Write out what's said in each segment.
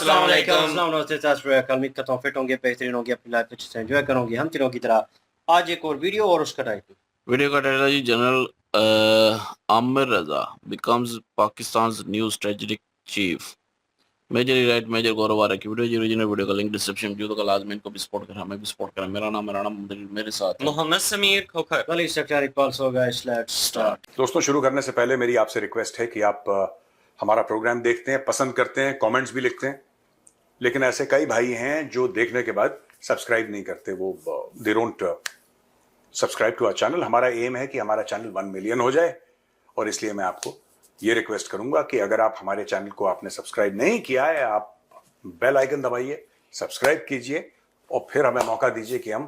अस्सलाम वालेकुम। उम्मीद करता हूँ फिट होंगे, बेहतरीन होंगे, अपनी लाइफ अच्छे से एंजॉय करोगे हम तीनों की तरह। आज एक और वीडियो और उसका टाइटल वीडियो का टाइटल है जी general Amir Raza becomes Pakistan's new strategic chief। Major right major Gaurav की वीडियो जी, ओरिजिनल वीडियो का लिंक डिस्क्रिप्शन में मौजूद है। लाजमी इनको भी सपोर्ट करें, हमें भी सपोर्ट करें। मेरा नाम मेरे साथ Mohammad Sameer Khokhar. Wali sector Iqbal so guys, let's start. दोस्तों, शुरू करने से पहले मेरी आपसे रिक्वेस्ट है कि आप हमारा प्रोग्राम देखते हैं, पसंद करते हैं, कमेंट्स भी लिखते हैं, लेकिन ऐसे कई भाई हैं जो देखने के बाद सब्सक्राइब नहीं करते। वो they don't subscribe to our channel. हमारा एम है कि हमारा चैनल 1 मिलियन हो जाए, और इसलिए मैं आपको ये रिक्वेस्ट करूंगा कि अगर आप हमारे चैनल को आपने सब्सक्राइब नहीं किया है, आप बेल आइकन दबाइए, सब्सक्राइब कीजिए, और फिर हमें मौका दीजिए कि हम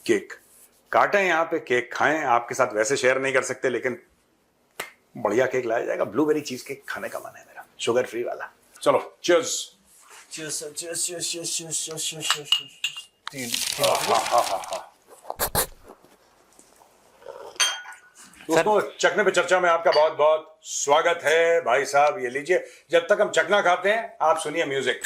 केक काटें, यहाँ पे केक खाएं। आपके साथ वैसे शेयर नहीं कर सकते, लेकिन बढ़िया केक लाया जाएगा। ब्लूबेरी चीज केक खाने का मन है मेरा, शुगर फ्री वाला। चलो चीयर्स। दोस्तों, चखने पे चर्चा में आपका बहुत बहुत स्वागत है। भाई साहब ये लीजिए। जब तक हम चखना खाते हैं, आप सुनिए म्यूजिक।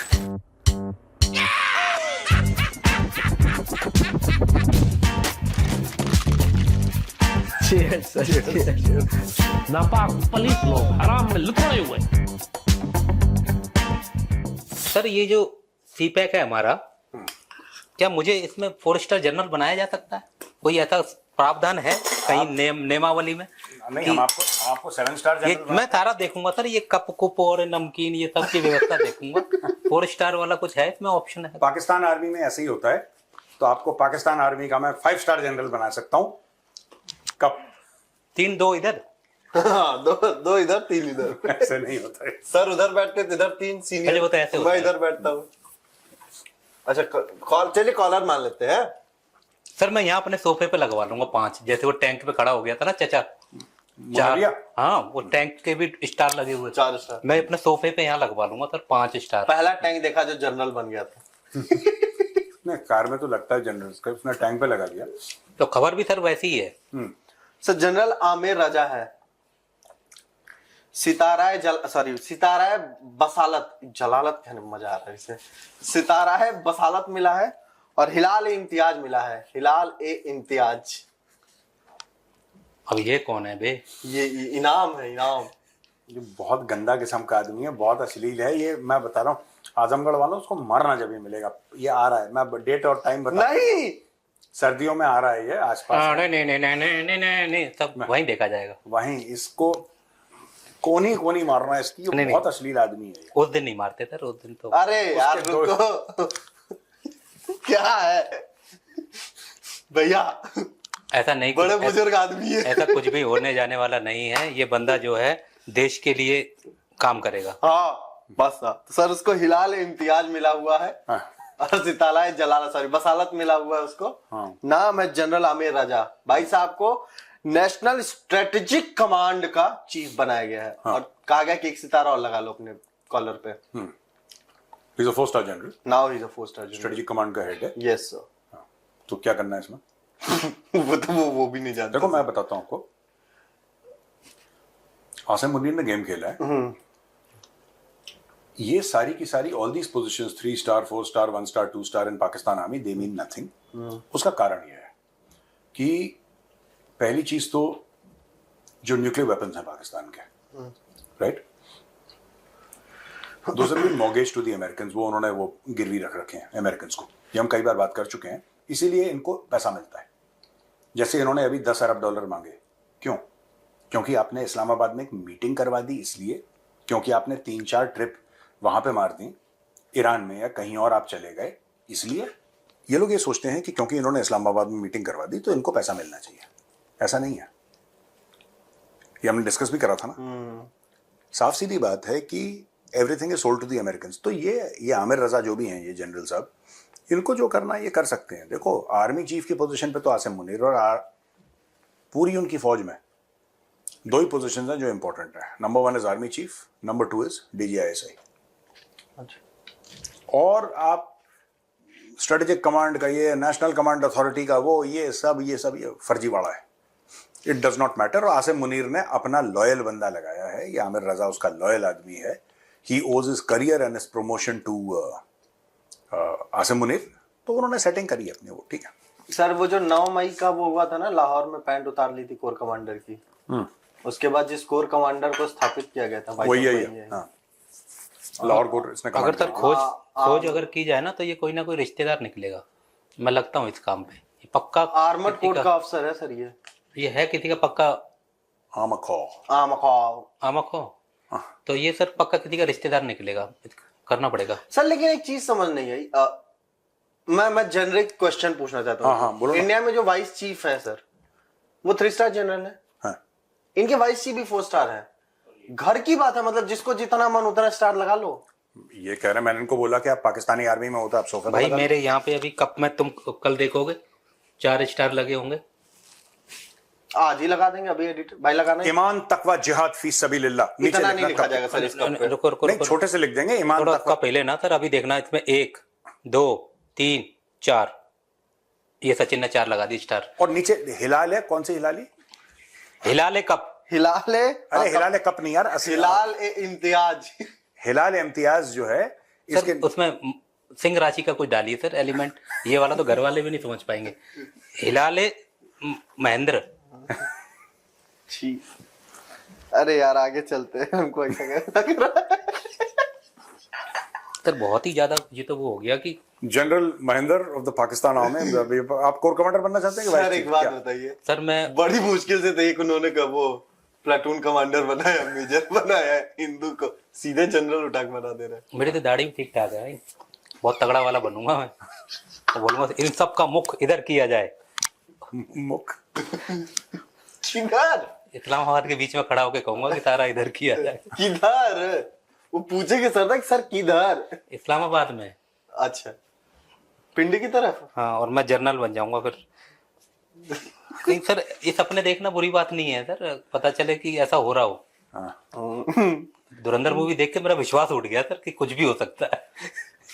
नापाक पलीत लोग हराम में लुटे हुए। सर, ये जो सीपैक है हमारा, क्या मुझे इसमें 4 स्टार जनरल बनाया जा सकता है? कोई ऐसा प्रावधान है कहीं नेमावली में? नहीं, हम आपको 7 स्टार जनरल मैं सारा देखूंगा सर, ये कप कुप और नमकीन ये सब की व्यवस्था देखूंगा। 4 स्टार वाला कुछ है इसमें ऑप्शन है? पाकिस्तान आर्मी में ऐसे ही होता है, तो आपको पाकिस्तान आर्मी का मैं 5 स्टार जनरल बना सकता हूं। कप 3 2 इधर, हाँ, दो इधर 3 इधर। ऐसे नहीं होता है सर उधर बैठते थे, इधर 3 सीनियर। वो तो ऐसे होता मैं है। इधर बैठता हूँ। अच्छा, चलिए कॉलर मान लेते हैं। सर मैं यहाँ अपने सोफे पे लगवा लूंगा 5, जैसे वो टैंक पे खड़ा हो गया था ना चाचा। 4, मुनाविया? हाँ, वो टैंक के भी स्टार लगे हुए 4 स्टार। मैं अपने सोफे पे यहाँ लगवा लूंगा सर 5 स्टार। पहला टैंक देखा जो जनरल बन गया था। नहीं, कार में तो लगता है जनरल का, उसने टैंक पे लगा दिया। तो खबर भी सर वैसी ही है। सर जनरल आमिर रजा है। सितारा बसालत, जलालत कहने में मजा आ रहा है इसे। सितारा है बसालत मिला है, और हिलाल ए इम्तियाज मिला है। हिलाल ए इम्तियाज। अब ये कौन है बे? ये इनाम है, इनाम। ये बहुत गंदा किस्म का आदमी है, बहुत अश्लील है ये। मैं बता रहा हूँ, आजमगढ़ वालों, उसको मरना जब ये मिलेगा। ये आ रहा है, मैं डेट और टाइम बता। नहीं, सर्दियों में आ रहा है ये, आसपास। नहीं, सब वहीं देखा जाएगा। वहीं इसको कोनी मारना है इसकी। ये बहुत अश्लील आदमी है ये। उस दिन नहीं मारते सर, उस दिन तो। अरे यार रुको। क्या है भैया, ऐसा नहीं, बड़े बुजुर्ग आदमी है। ऐसा कुछ भी होने जाने वाला नहीं है। ये बंदा जो है देश के लिए काम करेगा। हाँ बस। तो सर उसको हिलाल इम्तियाज मिला हुआ है, हाँ। और सितारा बसालत मिला हुआ है उसको। हाँ। नाम है जनरल आमिर रजा। भाई साहब को नेशनल स्ट्रेटेजिक कमांड का चीफ बनाया गया है। हाँ। और कहा गया कि 1 सितारा और लगा लो अपने कॉलर पे। He's a 4 star general. Now he is a 4 star general. Strategic command का हेड है। Yes sir. तो क्या करना है इसमें? वो भी नहीं जानते। देखो, मैं बताता हूँ आपको। आसिम मुनीर ने गेम खेला है। ये सारी की सारी all these positions 3 star 4 star 1 star 2 star in Pakistan army, they mean nothing. उसका कारण यह है कि पहली चीज तो जो न्यूक्लियर वेपन्स हैं पाकिस्तान के, right, those have been mortgage to the Americans. वो उन्होंने वो गिरवी रख रखे हैं अमेरिकन्स को। ये हम कई बार बात कर चुके हैं। इसीलिए इनको पैसा मिलता है। जैसे इन्होंने अभी $10 अरब मांगे। क्यों? क्योंकि आपने इस्लामाबाद में एक मीटिंग करवा दी, इसलिए। क्योंकि आपने 3-4 ट्रिप वहां पे मार दी, ईरान में या कहीं और आप चले गए, इसलिए। ये लोग ये सोचते हैं कि क्योंकि इन्होंने इस्लामाबाद में मीटिंग करवा दी तो इनको पैसा मिलना चाहिए। ऐसा नहीं है। ये हमने डिस्कस भी करा था ना। साफ सीधी बात है कि everything is sold to the Americans. तो ये आमिर रजा जो भी हैं, ये जनरल साहब, इनको जो करना है ये कर सकते हैं। देखो, आर्मी चीफ की पोजीशन पे तो आसिम मुनीर, और पूरी उनकी फौज में 2 ही पोजीशन हैं जो इंपॉर्टेंट है। Number 1 is army chief, number 2 is DGISI। और आप स्ट्रेटेजिक कमांड का, ये नेशनल कमांड अथॉरिटी का, वो ये सब फर्जीवाड़ा है। It does not matter. और आसिम मुनीर ने अपना लॉयल बंदा लगाया है। ये आमिर रजा उसका लॉयल आदमी है। he owes his career and his promotion to Asim Munir, तो उन्होंने सेटिंग करी अपनी, वो ठीक है। सर वो जो 9 मई का वो हुआ था ना, लाहौर में पैंट उतार ली थी कोर कमांडर की, उसके बाद जिस कोर कमांडर को स्थापित किया गया था वही है। हाँ, लाहौर कोर इसने अगर सर खोज अगर की जाए ना तो ये कोई ना कोई रिश्तेदार निकलेगा, मैं लगता हूँ इस काम पे। ये पक्का आर्मड कोर का अफसर है सर, ये है किसी का पक्का आमखो। तो ये सर पक्का किसी का रिश्तेदार निकलेगा, करना पड़ेगा सर। लेकिन एक चीज समझ नहीं आई, मैं जेनरिक क्वेश्चन पूछना चाहता हूँ। इंडिया में जो वाइस चीफ है सर, वो 3 स्टार जनरल है। हाँ। इनके वाइस चीफ भी 4 स्टार है। घर की बात है, मतलब जिसको जितना मन उतना स्टार लगा लो। ये कह रहे, मैंने इनको बोला कि आप पाकिस्तानी आर्मी में होता, आप सोफे भाई मेरे यहाँ पे अभी कप में तुम कल देखोगे 4 स्टार लगे होंगे। आज ही लगा देंगे, अभी एडिटर भाई लगाना है। ईमान तकवा जिहाद फी सबीलिल्लाह, नीचे इतना नहीं लिखा जाएगा सर इस कप पे। रुको, छोटे से लिख देंगे ईमान तकवा पहले ना सर, अभी देखना इसमें 1 2 3 4, ये सचिन ने 4 लगा दी स्टार। और नीचे हिलाल है, कौन सी हिलाली? हिलाल है कप, हिलाल है, अरे हिलाल है कप नहीं यार, हिलाल ए इम्तियाज। हिलाल इम्तियाज जो है इसके उसमें सिंह राशि का कुछ डालिए सर एलिमेंट, ये वाला तो घर वाले भी नहीं समझ पाएंगे। हिलाल महेंद्र। अरे यार आगे चलते हैं, हमको ऐसा लग रहा है सर बहुत ही ज्यादा ये तो वो हो गया कि general Mahendra of the Pakistan army. आप कोर कमांडर बनना चाहते हैं? सर एक बात बताइए सर, मैं बड़ी मुश्किल से एक उन्होंने कब वो प्लाटून कमांडर बनाया, मेजर बनाया है, हिंदू को सीधे जनरल उठा के बना दे रहे हैं। मेरी तो दाढ़ी भी ठीक ठाक है भाई, बहुत तगड़ा वाला बनूंगा मैं, तो बोलूंगा इन सब का मुख इधर किया जाए। मुख किधर? इस्लामाबाद के बीच में खड़ा होके कहूंगा कि सारा इधर किया जाए। किधर? वो पूछेंगे सर ना सर किधर? इस्लामाबाद में। अच्छा, पिंडी की तरफ। हाँ, और मैं जनरल बन जाऊंगा फिर। नहीं सर, ये सपने देखना बुरी बात नहीं है सर, पता चले कि ऐसा हो रहा हो। धुरंधर मूवी देख के मेरा विश्वास उठ गया सर कि कुछ भी हो सकता है।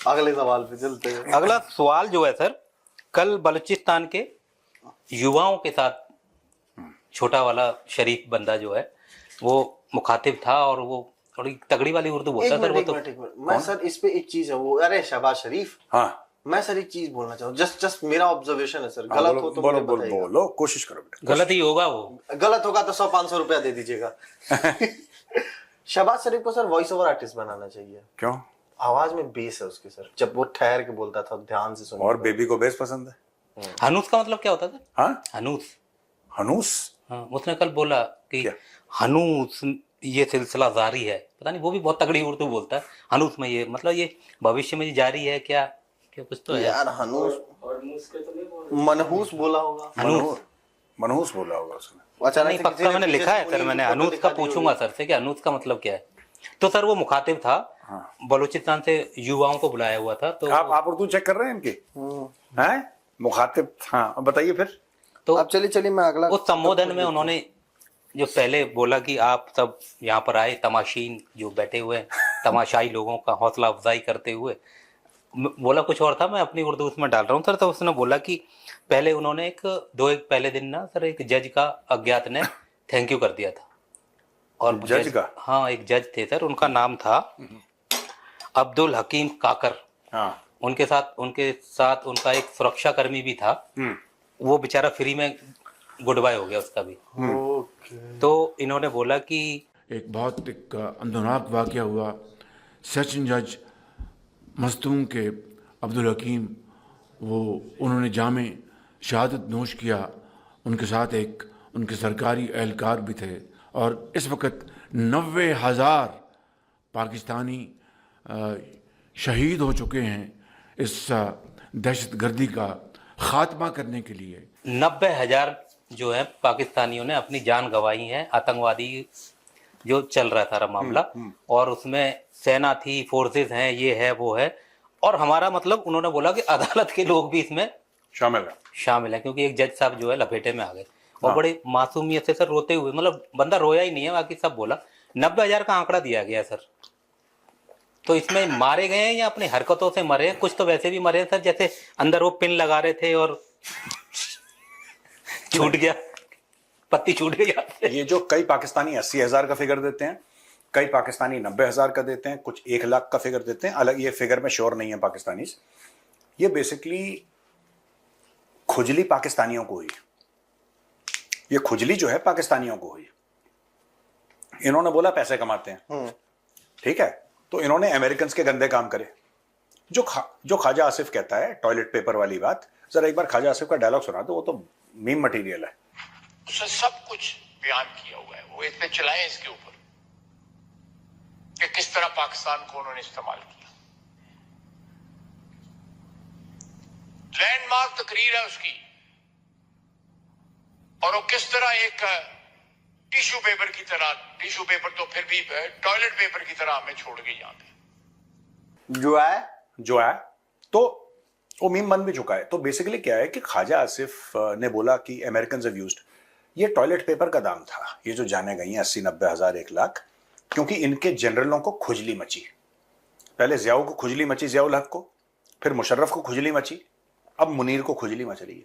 अगले सवाल पे चलते हैं। अगला सवाल जो है सर, कल बलूचिस्तान के युवाओं के साथ छोटा वाला शरीफ बंदा जो है वो मुखातिब था, और वो थोड़ी तगड़ी वाली उर्दू बोलता सर। वो तो मैं सर इस पे एक चीज है वो, अरे शहबाज शरीफ। हाँ, मैं सर एक चीज बोलना चाहूँ, जस्ट मेरा ऑब्जर्वेशन है सर, गलत हो तो मुझे बताइएगा। बोलो, कोशिश करो बेटा। गलत ही होगा, वो गलत होगा तो 100-500 रुपया दे दीजिएगा। शहबाज शरीफ को सर वॉइस ओवर आर्टिस्ट बनाना चाहिए। क्यों? आवाज में बेस है उसकी सर, जब वो ठहर के बोलता था ध्यान से सुनिए। और बेबी को बेस पसंद है। हनूस का मतलब क्या होता था? हाँ, हनूस। हाँ, उसने कल बोला कि हनूस ये सिलसिला जारी है, पता नहीं, वो भी बहुत तगड़ी उर्दू बोलता है। हनूस में ये मतलब ये भविष्य में जारी है क्या कुछ तो है यार। हनूस मनहूस बोला होगा। मनहूस बोला होगा उसने। अच्छा, नहीं पक्का मैंने लिखा है सर, मैंने हनूस का पूछूंगा सर से कि हनूस का मतलब क्या है। तो सर वो मुखातिब था, बलूचिस्तान से युवाओं को बुलाया हुआ था। तो आप उर्दू चेक कर रहे हैं इनकी? हैं? मुखातिब। हाँ, बताइए फिर। तो अब चलिए मैं अगला। उस संबोधन में उन्होंने जो पहले बोला कि आप सब यहाँ पर आए, तमाशीन जो बैठे हुए हैं, तमाशाई लोगों का हौसला अफजाई करते हुए, बोला कुछ और था, मैं अपनी उर्दू उसमें डाल रहा हूँ सर। तो उसने बोला कि पहले उन्होंने एक पहले दिन ना सर एक जज का अज्ञात ने थैंक यू कर दिया था। और जज का? हाँ, एक जज थे सर, उनका नाम था अब्दुल हकीम काकर। हाँ। उनके साथ उनका एक सुरक्षा कर्मी भी था, वो बेचारा फ्री में गुड बाय हो गया उसका भी। तो इन्होंने बोला कि एक बहुत एक अंदरनाक वाक़या हुआ। सेशन जज मस्तूम के अब्दुल हकीम, वो उन्होंने जामे शहादत नोश किया। उनके साथ एक उनके सरकारी एहलकार भी थे, और इस वक्त 90,000 पाकिस्तानी शहीद हो चुके हैं इस दहशतगर्दी का खात्मा करने के लिए। 90,000 जो है पाकिस्तानियों ने अपनी जान गंवाई है, आतंकवादी जो चल रहा था मामला, और उसमें सेना थी, फोर्सेस हैं, ये है वो है। और हमारा मतलब उन्होंने बोला कि अदालत के लोग भी इसमें शामिल है, क्योंकि एक जज साहब जो है लपेटे में आ गए, और बड़े मासूमियत से सर रोते हुए, मतलब बंदा रोया ही नहीं है, बाकी सब बोला। 90,000 का आंकड़ा दिया गया सर। तो इसमें मारे गए हैं या अपनी हरकतों से मरे हैं? कुछ तो वैसे भी मरे हैं सर, जैसे अंदर वो पिन लगा रहे थे और छूट गया, पत्ती छूट गई। ये जो कई पाकिस्तानी 80,000 का फिगर देते हैं, कई पाकिस्तानी 90,000 का देते हैं, कुछ 1 लाख का फिगर देते हैं, अलग ये फिगर में श्योर नहीं है पाकिस्तानी। ये बेसिकली खुजली पाकिस्तानियों को हुई, ये खुजली जो है पाकिस्तानियों को हुई। इन्होंने बोला पैसे कमाते हैं, ठीक है, तो इन्होंने अमेरिकन के गंदे काम करे। जो ख्वाजा आसिफ कहता है टॉयलेट पेपर वाली बात, जरा एक बार ख्वाजा आसिफ का डायलॉग सुना दो, वो तो मीम मटेरियल है। उसने सब कुछ बयान किया हुआ है, वो इतने चलाए इसके ऊपर कि किस तरह पाकिस्तान को उन्होंने इस्तेमाल किया। लैंडमार्क तकरीर है उसकी, और वो किस तरह एक टिश्यू पेपर की तरह, टिश्यू पेपर तो फिर भी टॉयलेट पेपर की तरह हमें छोड़ के यहाँ पे जो है तो वो मीम बन भी चुका है। तो बेसिकली क्या है कि ख्वाजा आसिफ ने बोला कि अमेरिकन हैव यूज्ड, ये टॉयलेट पेपर का दाम था, ये जो जाने गई हैं 80-90 हज़ार 1 लाख, क्योंकि इनके जनरलों को खुजली मची। पहले जियाऊ को खुजली मची, जियाउल हक को, फिर मुशर्रफ को खुजली मची, अब मुनीर को खुजली मच रही है।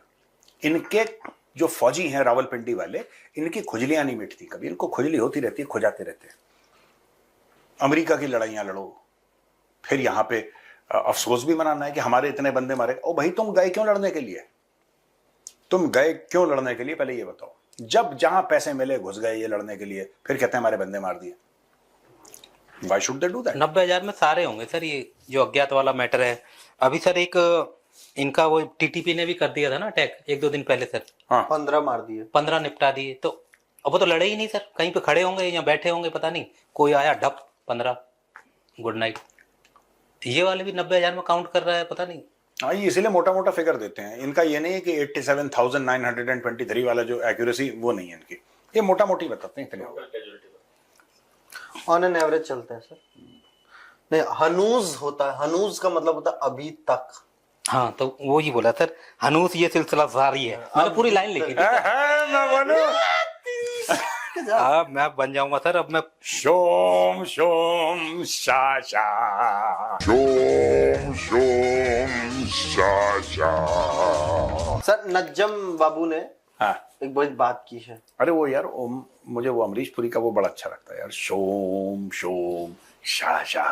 इनके जो फौजी हैं रावलपिंडी वाले, इनकी खुजलियां नहीं मिटती कभी, इनको खुजली होती रहती है, खुजाते रहते हैं। अमेरिका की लड़ाइयां लड़ो, फिर यहां पे अफसोस भी मनाना है कि हमारे इतने बंदे मारे। ओ भाई, तुम गए क्यों लड़ने के लिए? तुम गए क्यों लड़ने के लिए, पहले ये बताओ। जब जहां पैसे मिले घुस गए ये लड़ने के लिए, फिर कहते हैं हमारे बंदे मार दिए। Why should they do that? 90,000 में सारे होंगे सर। ये जो अज्ञात वाला मैटर है, अभी सर एक इनका वो टीटीपी ने भी कर दिया था ना अटैक 1-2 दिन पहले सर। हाँ, 15 मार दिए, 15 निपटा दिए। तो अब वो तो लड़े ही नहीं सर, कहीं पे खड़े होंगे या बैठे होंगे, पता नहीं, कोई आया ढप 15 गुड नाइट। ये वाले भी 90,000 में काउंट कर रहा है, पता नहीं। हाँ, ये इसीलिए मोटा मोटा फिगर देते हैं। इनका ये नहीं है कि 87,923 वाला जो एक्यूरेसी, वो नहीं है इनकी, ये मोटा मोटी बताते हैं इतने। ऑन एन एवरेज चलते हैं सर। नहीं, हनूज होता है, हनूज का मतलब होता है अभी तक। हाँ, तो वो ही बोला सर, हनूस ये सिलसिला जारी है। मैंने पूरी लाइन लिखी थी। हाँ, मैं बन जाऊंगा सर अब मैं। शोम शोम शाशा, शोम शोम शाशा। सर नज्जम बाबू ने हाँ, एक बड़ी बात की है। अरे वो यार, मुझे वो अमरीश पुरी का वो बड़ा अच्छा लगता है यार, शोम शोम शाशा।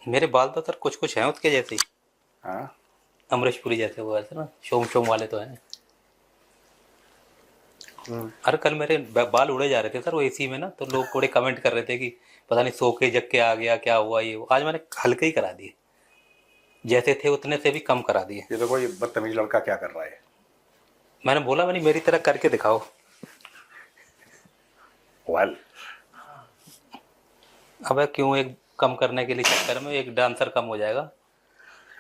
मेरे बाल तो सर कुछ कुछ हैं उसके जैसे ही, हाँ, अमरीश पुरी जैसे वो ऐसे ना, शोम शोम वाले तो हैं। अरे कल मेरे बाल उड़े जा रहे थे सर वो एसी में ना, तो लोग थोड़े कमेंट कर रहे थे कि पता नहीं सो के जग के आ गया, क्या हुआ ये। आज मैंने हल्के ही करा दिए, जैसे थे उतने से भी कम करा दिए। ये देखो ये बदतमीज लड़का क्या कर रहा है। मैंने बोला, मैंने मेरी तरह करके दिखाओ। वेल, अब क्यों एक कम करने के लिए चक्कर में एक डांसर कम हो जाएगा।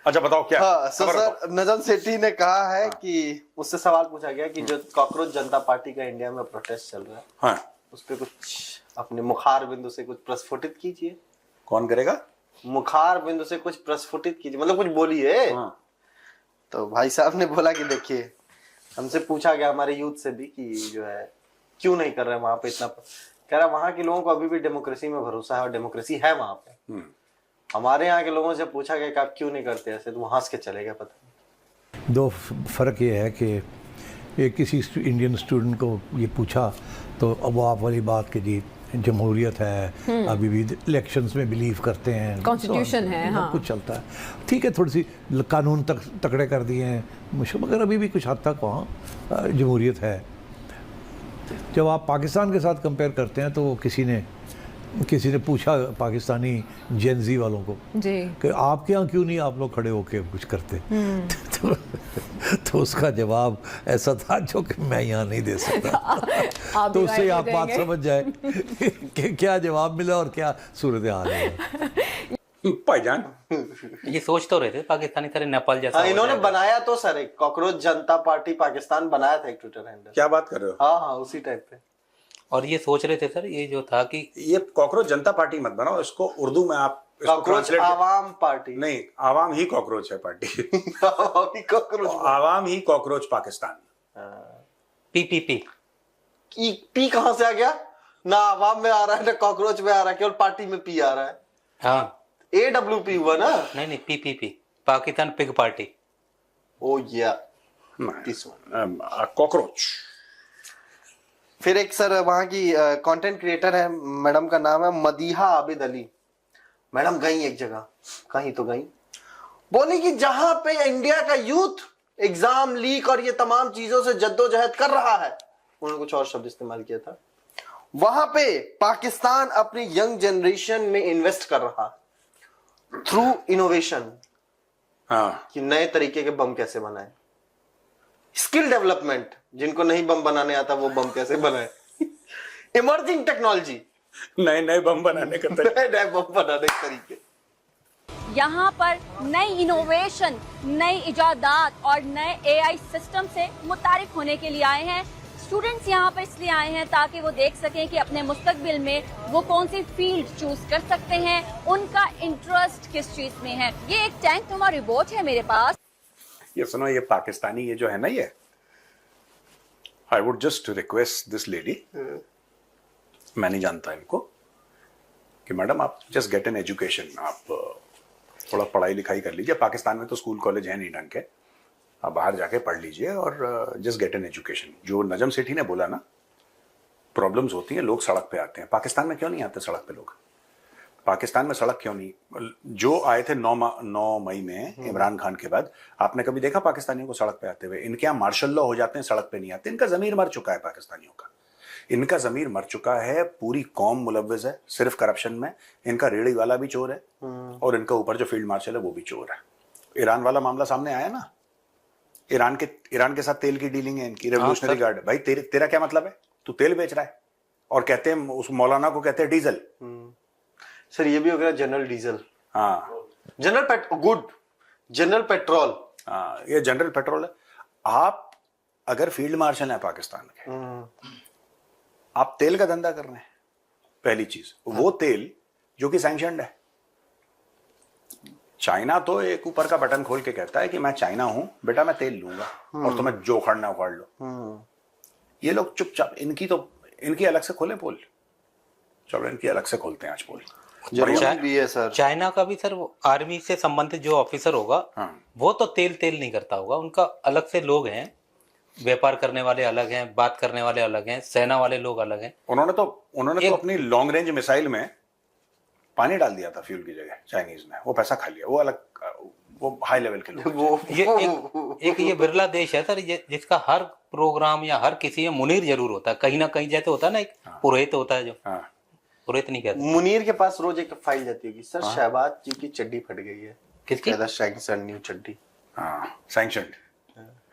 अच्छा बताओ क्या हाँ, सो खबर सर बताओ। नजम सेठी ने कहा है कि उससे सवाल पूछा गया कि जो कॉकरोच जनता पार्टी का इंडिया में प्रोटेस्ट चल रहा है, हाँ, उस पर कुछ अपने मुखार बिंदु से कुछ प्रस्फुटित कीजिए। कौन करेगा? मुखार बिंदु से कुछ प्रस्फुटित कीजिए, मतलब कुछ बोलिए। हाँ। तो भाई साहब ने बोला कि देखिए, हमसे पूछा गया हमारे यूथ से भी कि जो है क्यों नहीं कर रहे वहां पे इतना। कह रहा वहां के लोगों को अभी भी डेमोक्रेसी में भरोसा है और डेमोक्रेसी है वहां पे। हमारे यहाँ के लोगों से पूछा गया कि आप क्यों नहीं करते ऐसे, तो वो हंस के चले गए। पता नहीं। दो फ़र्क ये है कि एक किसी इंडियन स्टूडेंट को ये पूछा तो अब वो आप वाली बात कि जी जमहूरियत है, अभी भी इलेक्शंस में बिलीव करते हैं, कॉन्स्टिट्यूशन है, सब हाँ, कुछ चलता है, ठीक है, थोड़ी सी कानून तक तकड़े कर दिए हैं मगर अभी भी कुछ हद तक वहाँ जमहूरियत है। जब आप पाकिस्तान के साथ कंपेयर करते हैं तो किसी ने पूछा पाकिस्तानी जेनजी वालों को जी कि आपके यहाँ क्यों नहीं आप लोग खड़े होके कुछ करते। तो उसका जवाब ऐसा था जो कि मैं यहाँ नहीं दे सकता। तो उससे आप बात समझ जाए कि क्या जवाब मिला और क्या सूरत हाल है। भाईजान ये सोच तो रहे थे पाकिस्तानी तरह नेपाल जैसा। हाँ, इन्होंने बनाया तो सर एक कॉकरोच जनता पार्टी पाकिस्तान बनाया था एक ट्विटर हैंडल। क्या बात कर रहे हो? हाँ हाँ, उसी टाइप पे। और ये सोच रहे थे सर, ये जो था कि ये कॉकरोच जनता पार्टी मत बनाओ, इसको उर्दू में आप कॉकरोच आवाम पार्टी नहीं, आवाम ही कॉकरोच है पार्टी। कॉकरोच आवाम ही कॉकरोच पाकिस्तान। पीपीपी पी कहां से आ गया? ना आवाम में आ रहा है ना कॉकरोच में आ रहा है, केवल पार्टी में पी आ रहा है। हाँ, AWP हुआ ना? नहीं पीपीपी, पाकिस्तान पिग पार्टी। ओ या कॉकरोच फिर एक सर वहाँ की कंटेंट क्रिएटर है, मैडम का नाम है मदीहा आबिद अली। मैडम गई एक जगह, कहीं तो गई, बोली कि जहां पे इंडिया का यूथ एग्जाम लीक और ये तमाम चीजों से जद्दोजहद कर रहा है, उन्होंने कुछ और शब्द इस्तेमाल किया था, वहां पे पाकिस्तान अपनी यंग जनरेशन में इन्वेस्ट कर रहा थ्रू इनोवेशन। हाँ, कि नए तरीके के बम कैसे बनाए, स्किल डेवलपमेंट, जिनको नहीं बम बनाने आता वो बम कैसे बनाए, इमर्जिंग टेक्नोलॉजी, नए नए बम बनाने का तरीका। नए बम बनाने के तरीके। यहाँ पर नई इनोवेशन, नई इजादात और नए एआई सिस्टम से मुतारिफ होने के लिए आए हैं। स्टूडेंट्स यहाँ पर इसलिए आए हैं ताकि वो देख सकें कि अपने मुस्तकबिल में वो कौन सी फील्ड चूज कर सकते हैं, उनका इंटरेस्ट किस चीज में है। ये एक टैंक नुमा रिपोर्ट है मेरे पास। ये सुनो, ये पाकिस्तानी ये जो है ना, ये I would just request this lady, मैं नहीं जानता इनको, कि मैडम आप जस्ट गेट एन एजुकेशन, आप थोड़ा पढ़ाई लिखाई कर लीजिए। पाकिस्तान में तो स्कूल कॉलेज है नहीं ढंग के, आप बाहर जाके पढ़ लीजिए और जस्ट गेट एन एजुकेशन। जो नजम सेठी ने बोला ना, प्रॉब्लम्स होती हैं, लोग सड़क पे आते हैं। पाकिस्तान में क्यों नहीं आते सड़क पे लोग? पाकिस्तान में सड़क क्यों नहीं? जो आए थे 9 मई में इमरान खान के बाद, आपने कभी देखा पाकिस्तानियों को सड़क पे आते हुए? इनके यहाँ मार्शल लॉ हो जाते हैं, सड़क पे नहीं आते। इनका जमीर मर चुका है पाकिस्तानियों का, इनका जमीर मर चुका है। पूरी कौम मुलव्वस है सिर्फ करप्शन में। इनका रेड़ी वाला भी चोर है और इनका ऊपर जो फील्ड मार्शल है वो भी चोर है। ईरान वाला मामला सामने आया ना, ईरान के साथ तेल की डीलिंग है इनकी, रेवोल्यूशनरी गार्ड। भाई तेरा क्या मतलब है? तू तेल बेच रहा है और कहते हैं उस मौलाना को कहते हैं डीजल। सर ये भी हो गया जनरल डीजल। हाँ, जनरल पेट्रोल। हाँ, ये जनरल पेट्रोल है। आप अगर फील्ड मार्शल है पाकिस्तान के, आप तेल का धंधा कर रहे हैं, पहली चीज। वो तेल जो कि सैंक्शनड है। चाइना तो एक ऊपर का बटन खोल के कहता है कि मैं चाइना हूं बेटा, मैं तेल लूंगा और तुम्हें जो उखाड़ना उखाड़ लो। ये लोग चुपचाप, इनकी अलग से खोले पोल। चलो इनकी अलग से खोलते हैं आज पोल। जरूरी भी है सर। चाइना का भी सर आर्मी से संबंधित जो ऑफिसर होगा, वो तो तेल नहीं करता होगा। उनका अलग से लोग हैं, व्यापार करने वाले अलग हैं, बात करने वाले अलग हैं, सेना वाले लोग अलग हैं। उन्होंने तो अपनी लॉन्ग रेंज मिसाइल में पानी डाल दिया था फ्यूल की जगह, चाइनीज ने। वो पैसा खा लिया। वो अलग, वो हाई लेवल के लोग। ये बिरला देश है सर जिसका हर प्रोग्राम या हर किसी में मुनीर जरूर होता है कहीं ना कहीं। जैसे होता है ना, एक पुरोहित होता है, जो पुरोहित नहीं कहते। मुनीर के पास रोज एक फाइल जाती होगी, सर शहबाज जी की चड्डी फट गई है। किसकी? सैंक्शन न्यू चड्डी। हाँ, सैंक्शनड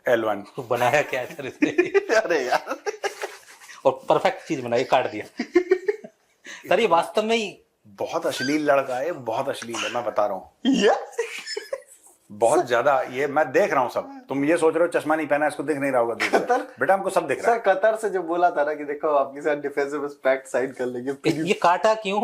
L1। तो बनाया क्या है सर इसने? अरे यार, और परफेक्ट चीज बनाई, काट दिया सर। ये वास्तव में ही बहुत अश्लील लड़का है, बहुत अश्लील है, मैं बता रहा हूँ। बहुत ज्यादा। ये मैं देख रहा हूँ सब। तुम ये सोच रहे हो चश्मा नहीं पहना, इसको दिख नहीं रहा होगा दूर से। बेटा हमको सब दिख रहा है। सर कतर से जो बोला था ना कि देखो आपके साथ डिफेंसिव पैक्ट साइन कर लेंगे, ये काटा क्यों?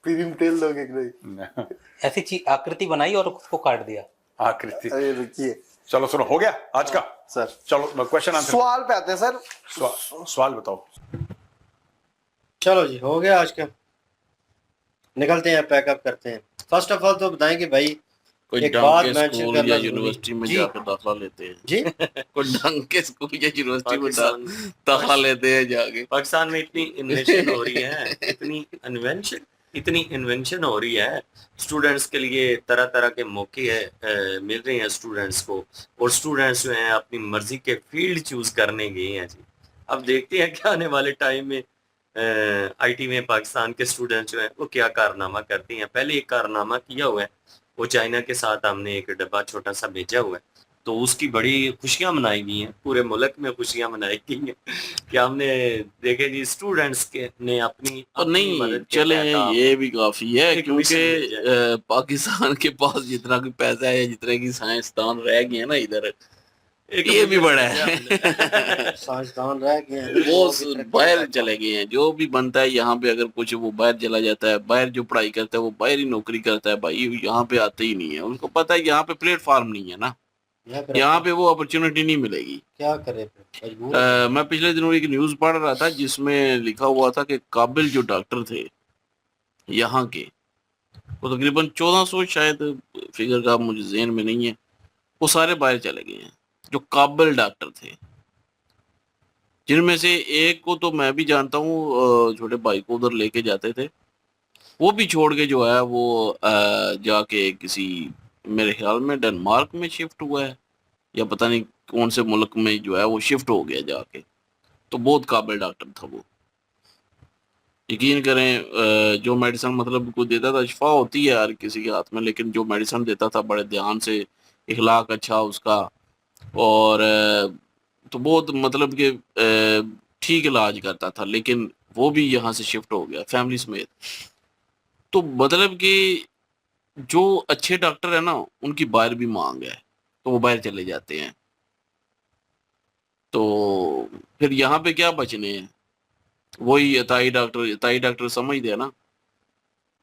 प्रीमियम तेल दोगे कि नहीं? ऐसी चीज आकृति बनाई और उसको काट दिया। आकृति। अरे रुकिए, चलो सुनो, हो गया आज का सर। चलो क्वेश्चन आंसर। सवाल पे आते हैं सर। सवाल बताओ। चलो जी, हो गया आज का। निकलते हैं, पैकअप करते हैं। फर्स्ट ऑफ ऑल तो बताएं कि भाई कोई एक ढंग बात के मेंशन स्कूल करना या जरूरी- यूनिवर्सिटी में जी। जाकर दाखिला लेते हैं जी। कोई ढंग के स्कूल या यूनिवर्सिटी में पाकिस्तान दाखिला लेते हैं जाके। पाकिस्तान में इतनी इन्वेंशन हो रही है, इतनी इन्वेंशन हो रही है। स्टूडेंट्स के लिए तरह तरह के मौके मिल रहे हैं स्टूडेंट्स को, और स्टूडेंट्स जो हैं अपनी मर्जी के फील्ड चूज करने गए हैं जी। अब देखते हैं क्या आने वाले टाइम में आईटी में पाकिस्तान के स्टूडेंट्स जो हैं वो क्या कारनामा करते हैं। पहले एक कारनामा किया हुआ है, वो चाइना के साथ हमने एक डब्बा छोटा सा भेजा हुआ है, तो उसकी बड़ी खुशियां मनाई गई हैं। पूरे मुल्क में खुशियां मनाई गई हैं कि हमने देखे जी स्टूडेंट्स के ने अपनी और नहीं चले, ये भी काफी है एक क्योंकि मिशन पाकिस्तान के पास जितना की पैसा है, जितने की साइंसदान रह गए हैं ना इधर, ये भी बड़ा है। साइंसदान रह गए हैं, वो बाहर चले गए हैं। जो भी बनता है यहाँ पे, अगर कुछ वो बाहर चला जाता है, बाहर जो पढ़ाई करता है वो बाहर ही नौकरी करता है भाई, यहाँ पे आते ही नहीं है। उनको पता है यहाँ पे प्लेटफॉर्म नहीं है ना, यहाँ पे वो अपॉर्चुनिटी नहीं मिलेगी। क्या करे मजबूर। मैं पिछले दिनों एक न्यूज पढ़ रहा था जिसमें लिखा हुआ था कि काबिल जो डॉक्टर थे यहाँ के, वो तकरीबन 1400 शायद, फिगर का मुझे ज़हन में नहीं है, वो सारे बाहर चले गए हैं जो काबिल डॉक्टर थे। जिनमें से एक को तो मैं भी जानता हूँ, छोटे भाई को उधर लेके जाते थे, वो भी छोड़ के जो है वो जाके किसी, मेरे ख्याल में डेनमार्क में शिफ्ट हुआ है या पता नहीं कौन से मुल्क में जो है वो शिफ्ट हो गया जाके। तो बहुत काबिल डॉक्टर था वो, यकीन करें। जो मेडिसिन मतलब को देता था, शिफा होती है यार किसी के हाथ में, लेकिन जो मेडिसिन देता था बड़े ध्यान से, इखलाक अच्छा उसका, और तो बहुत मतलब कि ठीक इलाज करता था। लेकिन वो भी यहाँ से शिफ्ट हो गया फैमिली समेत। तो मतलब कि जो अच्छे डॉक्टर है ना, उनकी बाहर भी मांग है, तो वो बाहर चले जाते हैं। तो फिर यहाँ पे क्या बचने हैं? वही अताई डॉक्टर समझते हैं ना।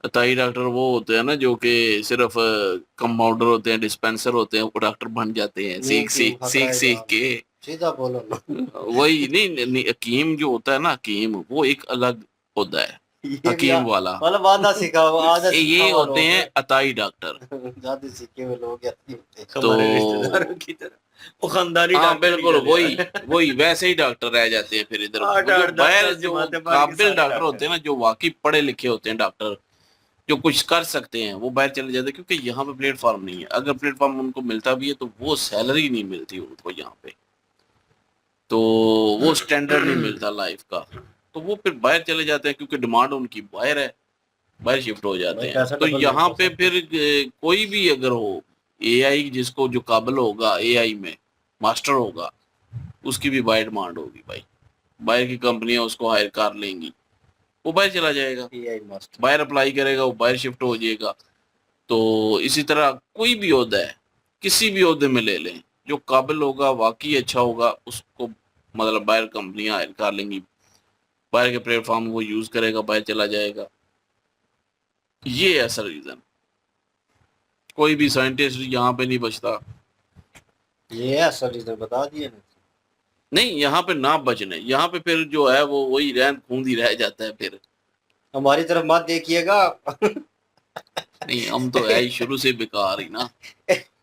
अताई डॉक्टर वो होते हैं ना जो कि सिर्फ कंपाउंडर होते हैं, डिस्पेंसर होते हैं, वो डॉक्टर बन जाते हैं सीख के। सीधा बोलो ना। वही नहीं, हकीम जो होता है ना, हकीम वो एक अलग होता है, ये भी हकीम वाला। मतलब आधा सीखा आधा ये होते हैं अताई डॉक्टर। ज्यादा सीखे हुए लोग ऐसे ही होते हैं, तो हमारे रिश्तेदारों की तरह। वो खानदानी हाँ डॉक्टर ही बिल्कुल, चले वही आए। वही वैसे ही डॉक्टर रह जाते हैं फिर इधर। आठ जो आठ बाहर 10 जो जमातें बाहर के काबिल सारे डॉक्टर होते हैं ना, जो वाकई पढ़े लिखे होते हैं डॉक्टर, जो कुछ कर सकते हैं, वो बाहर चले जाते हैं। क्योंकि यहाँ पे प्लेटफॉर्म नहीं है। अगर प्लेटफॉर्म उनको मिलता भी है तो वो सैलरी नहीं मिलती उनको यहाँ पे, तो वो स्टैंडर्ड नहीं मिलता लाइफ का। तो वो फिर बाहर चले जाते हैं क्योंकि डिमांड उनकी बाहर है, बाहर शिफ्ट हो जाते भाई हैं। पैसा तो डबल यहाँ मिलता पे है। फिर कोई भी अगर हो, एआई जिसको जो काबिल होगा एआई में मास्टर होगा, उसकी भी बाहर डिमांड होगी भाई। बाहर की कंपनियां उसको हायर कर लेंगी, वो बाहर चला जाएगा, AI मास्टर। बाहर अप्लाई करेगा, वो बाहर शिफ्ट हो जाएगा। तो इसी तरह कोई भी ओहदा है, किसी भी ओहदे में ले लें, जो काबिल होगा, वाकई अच्छा होगा, उसको मतलब बाहर कंपनियां हायर कर लेंगी, बाहर के प्लेटफॉर्म वो यूज करेगा, बाहर चला जाएगा। ये है असल रीजन। कोई भी साइंटिस्ट यहाँ पे नहीं बचता। ये है असल रीजन, बता दिए ना। नहीं, यहाँ पे ना बचने, यहाँ पे फिर जो है वो वही रहन खूंदी रह जाता है फिर। हमारी तरफ मत देखिएगा। नहीं, हम तो है ही शुरू से बेकार ही ना।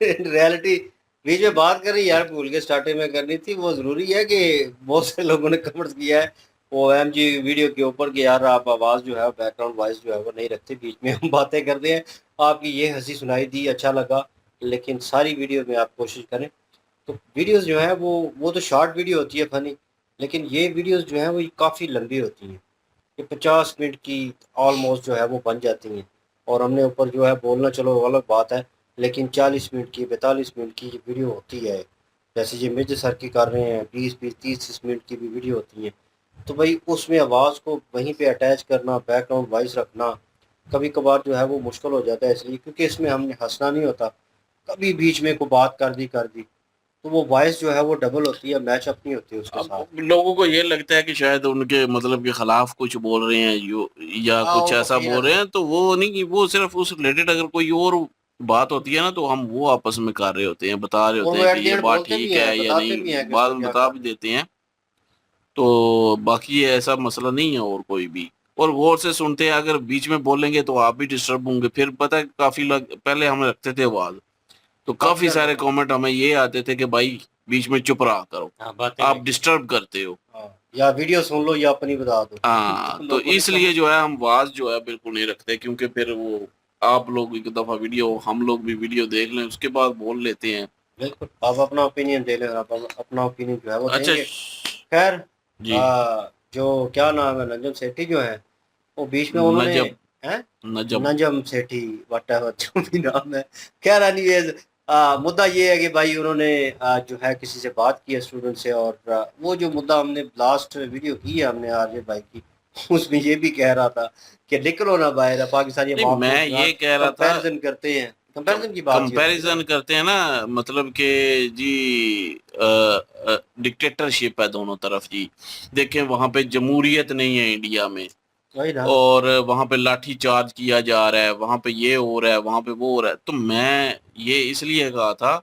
रियलिटी बीच में बात कर रही यार, भूल के स्टार्टिंग में करनी थी। वो जरूरी है कि बहुत से लोगों ने कमेंट्स किया है वो OMG वीडियो के ऊपर कि यार आप आवाज़ जो है, बैकग्राउंड वॉइस जो है वो नहीं रखते, बीच में हम बातें करते हैं। आपकी ये हंसी सुनाई दी, अच्छा लगा, लेकिन सारी वीडियो में आप कोशिश करें। तो वीडियोस जो है वो तो शॉर्ट वीडियो होती है फनी, लेकिन ये वीडियोस जो है वो काफ़ी लंबी होती हैं। ये 50 मिनट की ऑलमोस्ट जो है वो बन जाती हैं। और हमने ऊपर जो है बोलना, चलो अलग बात है, लेकिन 40 मिनट की 42 मिनट की ये वीडियो होती है। जैसे ये मेजर सर की कर रहे हैं, 20-20 30 मिनट की भी वीडियो होती हैं। तो भाई उसमें आवाज़ को वहीं पे अटैच करना, बैकग्राउंड वॉइस रखना, कभी कभार जो है वो मुश्किल हो जाता है। इसलिए क्योंकि इसमें हमने हंसना नहीं होता, कभी बीच में को बात कर दी तो वो वॉइस जो है वो डबल होती है, मैच अप नहीं होती उसके साथ। अब लोगों को ये लगता है कि शायद उनके मतलब के खिलाफ कुछ बोल रहे हैं या कुछ वो ऐसा बोल रहे हैं, तो वो नहीं, कि वो सिर्फ उस रिलेटेड अगर कोई और बात होती है ना, तो हम वो आपस में कर रहे होते हैं, बता रहे और होते वो हैं एट कि द ये एंड बात बोलते भी ठीक हैं, है या बताते भी नहीं, हैं कि बाद इसमें में क्या बता करना भी देते हैं। तो बाकी ये ऐसा मसला नहीं है और कोई भी। और गौर से सुनते हैं, अगर बीच में बोलेंगे तो आप भी डिस्टर्ब होंगे। फिर पता है काफी पहले हम रखते थे आवाज, तो काफी सारे कमेंट हमें ये आते थे कि भाई बीच में चुप रहा करो, हाँ, बातें आप नहीं। डिस्टर्ब करते हो। हाँ, या वीडियो सुन लो या अपनी बता दो। हाँ, तो लोगों ने इसलिए जो है हम आवाज जो है बिल्कुल नहीं रखते, क्योंकि फिर वो आप लोग एक दफा वीडियो, हम लोग भी वीडियो देख लें, उसके बाद बोल लेते हैं। बिल्कुल, आप अपना ओपिनियन दे लें, आप अपना ओपिनियन जो है वो अच्छा देंगे। खैर, जी, जो क्या नाम है, नंजम सेठी जो है, वो बीच में उन्होंने नजब हैं, नजम नंजम सेठी वट जो भी नाम है। खैर एनीवेज, मुद्दा ये है कि भाई उन्होंने जो है किसी से बात की है, स्टूडेंट से, और वो जो मुद्दा हमने लास्ट वीडियो की है हमने आरजे भाई की, उसमें ये भी कह रहा था कि निकलो ना बाहर, पाकिस्तानी नहीं, अवाम मैं को ये कह रहा था, कंपैरिजन करते हैं, कंपैरिजन की बात ये होती है कंपैरिजन ना। करते हैं ना, मतलब कि जी डिक्टेटरशिप है दोनों तरफ जी। देखें, वहां पे जमहूरियत नहीं है इंडिया में, वही ना। और वहां पे लाठी चार्ज किया जा रहा है, वहां पे ये हो रहा है, वहां पे वो हो रहा है। तो मैं ये इसलिए कहा था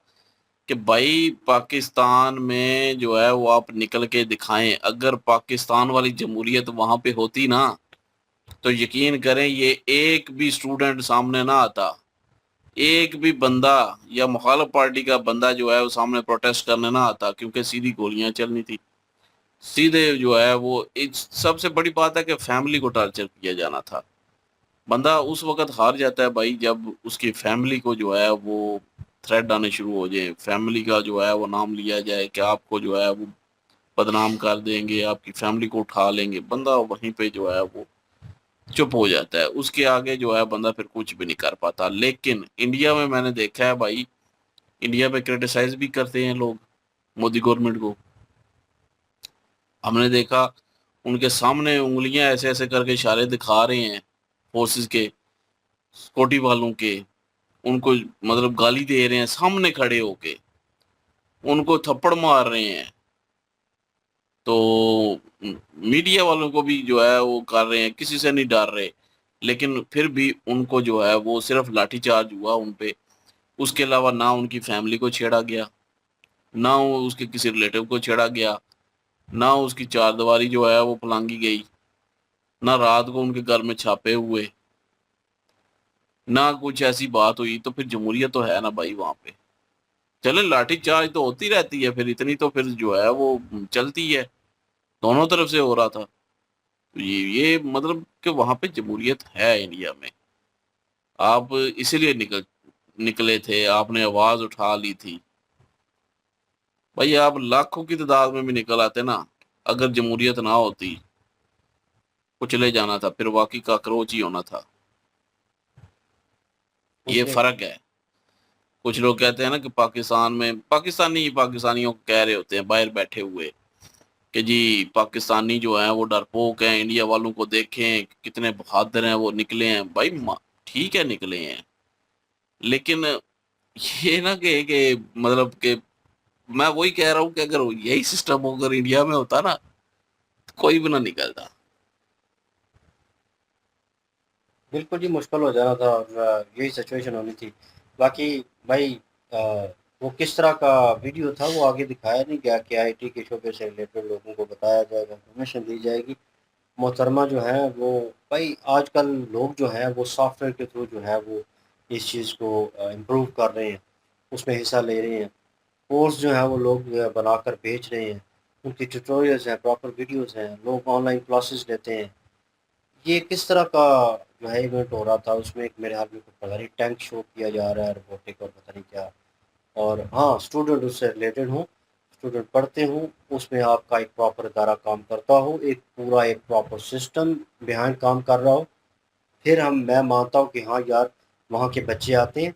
कि भाई पाकिस्तान में जो है वो आप निकल के दिखाएं। अगर पाकिस्तान वाली जमहूरियत वहां पे होती ना, तो यकीन करें ये एक भी स्टूडेंट सामने ना आता, एक भी बंदा या मुखालिफ पार्टी का बंदा जो है वो सामने प्रोटेस्ट करने ना आता, क्योंकि सीधी गोलियां चलनी थी, सीधे जो है वो सबसे बड़ी बात है कि फैमिली को टार्चर किया जाना था। बंदा उस वक्त हार जाता है भाई जब उसकी फैमिली को जो है वो थ्रेट आने शुरू हो जाए, फैमिली का जो है वो नाम लिया जाए कि आपको जो है वो बदनाम कर देंगे, आपकी फैमिली को उठा लेंगे, बंदा वहीं पे जो है वो चुप हो जाता है। उसके आगे जो है बंदा फिर कुछ भी नहीं कर पाता। लेकिन इंडिया में मैंने देखा है भाई, इंडिया में क्रिटिसाइज भी करते हैं लोग मोदी गवर्नमेंट को। हमने देखा उनके सामने उंगलियां ऐसे ऐसे करके इशारे दिखा रहे हैं फोर्सेस के, सिक्योरिटी वालों के, उनको मतलब गाली दे रहे हैं सामने खड़े होके, उनको थप्पड़ मार रहे हैं। तो मीडिया वालों को भी जो है वो कर रहे हैं, किसी से नहीं डर रहे। लेकिन फिर भी उनको जो है वो सिर्फ लाठीचार्ज हुआ उन पे, उसके अलावा ना उनकी फैमिली को छेड़ा गया, ना उसके किसी रिलेटिव को छेड़ा गया, ना उसकी चारदीवारी जो है वो फलांगी गई, ना रात को उनके घर में छापे हुए, ना कुछ ऐसी बात हुई। तो फिर जमहूरियत तो है ना भाई वहां पे। चले लाठीचार्ज तो होती रहती है, फिर इतनी तो फिर जो है वो चलती है, दोनों तरफ से हो रहा था। तो ये मतलब कि वहां पे जमहूरियत है इंडिया में। आप इसीलिए निकले थे, आपने आवाज उठा ली थी भाई। आप लाखों की तादाद में भी निकल आते ना, अगर जमहूरियत ना होती, कुचले जाना था, फिर वाकई काकरोच ही होना था। ये फर्क है। कुछ लोग कहते हैं ना कि पाकिस्तान में पाकिस्तानियों को कह रहे होते हैं बाहर बैठे हुए कि जी पाकिस्तानी जो है वो डरपोक हैं, इंडिया वालों को देखें कितने बहादुर हैं, वो निकले हैं। भाई ठीक है निकले हैं, लेकिन ये ना कि मतलब कि मैं वही कह रहा हूँ कि अगर यही सिस्टम अगर इंडिया में होता ना, तो कोई भी ना निकलता। बिल्कुल जी, मुश्किल हो जाना था और यही सिचुएशन होनी थी। बाकी भाई वो किस तरह का वीडियो था वो आगे दिखाया नहीं गया कि आईटी के शोबे से रिलेटेड लोगों को बताया जाएगा, इन्फॉर्मेशन दी जाएगी। मोहतरमा जो है वो भाई आजकल लोग जो हैं वो सॉफ्टवेयर के थ्रू जो है वो इस चीज़ को इम्प्रूव कर रहे हैं, उसमें हिस्सा ले रहे हैं। कोर्स जो है वो लोग बनाकर बेच रहे हैं, उनकी ट्यूटोरियल्स हैं, प्रॉपर वीडियोस हैं, लोग ऑनलाइन क्लासेस लेते हैं। ये किस तरह का जो है इवेंट हो रहा था, उसमें एक मेरे हाथ में कुछ पता नहीं टैंक शो किया जा रहा है, रोबोटिक और पता नहीं क्या। और हाँ, स्टूडेंट उससे रिलेटेड हूँ, स्टूडेंट पढ़ते हूँ, उसमें आपका एक प्रॉपर इदारा काम करता हो, एक पूरा एक प्रॉपर सिस्टम बिहाइंड काम कर रहा हो। फिर मैं मानता हूँ कि हाँ यार, वहाँ के बच्चे आते हैं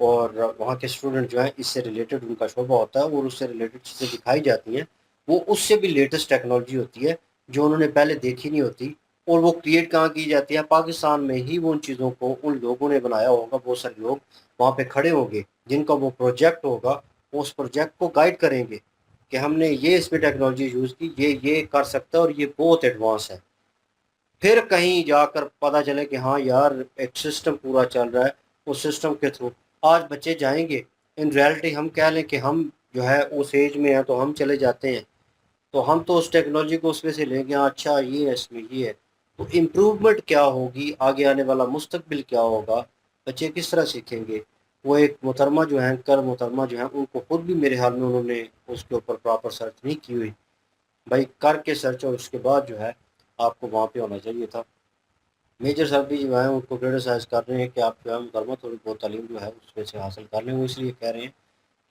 और वहाँ के स्टूडेंट जो हैं इससे रिलेटेड उनका शोबा होता है और उससे रिलेटेड चीज़ें दिखाई जाती हैं। वो उससे भी लेटेस्ट टेक्नोलॉजी होती है जो उन्होंने पहले देखी नहीं होती, और वो क्रिएट कहाँ की जाती है, पाकिस्तान में ही। वो उन चीज़ों को उन लोगों ने बनाया होगा, बहुत सारे लोग वहाँ पे खड़े होंगे जिनका वो प्रोजेक्ट होगा, उस प्रोजेक्ट को गाइड करेंगे कि हमने ये इसमें टेक्नोलॉजी यूज़ की, ये कर सकता है और ये बहुत एडवांस है। फिर कहीं जाकर पता चले कि हाँ यार एक सिस्टम पूरा चल रहा है, उस सिस्टम के थ्रू आज बच्चे जाएंगे। इन रियलिटी हम कह लें कि हम जो है उस एज में हैं तो हम चले जाते हैं, तो हम तो उस टेक्नोलॉजी को उसमें से लेंगे, हाँ अच्छा ये है, इसमें ये है। तो इम्प्रूवमेंट क्या होगी, आगे आने वाला मुस्तकबिल क्या होगा, बच्चे किस तरह सीखेंगे। वो एक मोहतरमा जो है मोहतरमा जो है उनको खुद भी मेरे हाल में उन्होंने उसके ऊपर प्रॉपर सर्च नहीं की हुई। भाई करके सर्च और उसके बाद जो है आपको वहाँ पे होना चाहिए था। मेजर साहब भी जो है उनको क्रिटिसाइज कर रहे हैं कि आप जो है मोहतरमा थोड़ी बहुत तालीम जो है उसमें से हासिल कर लें। वो इसलिए कह रहे हैं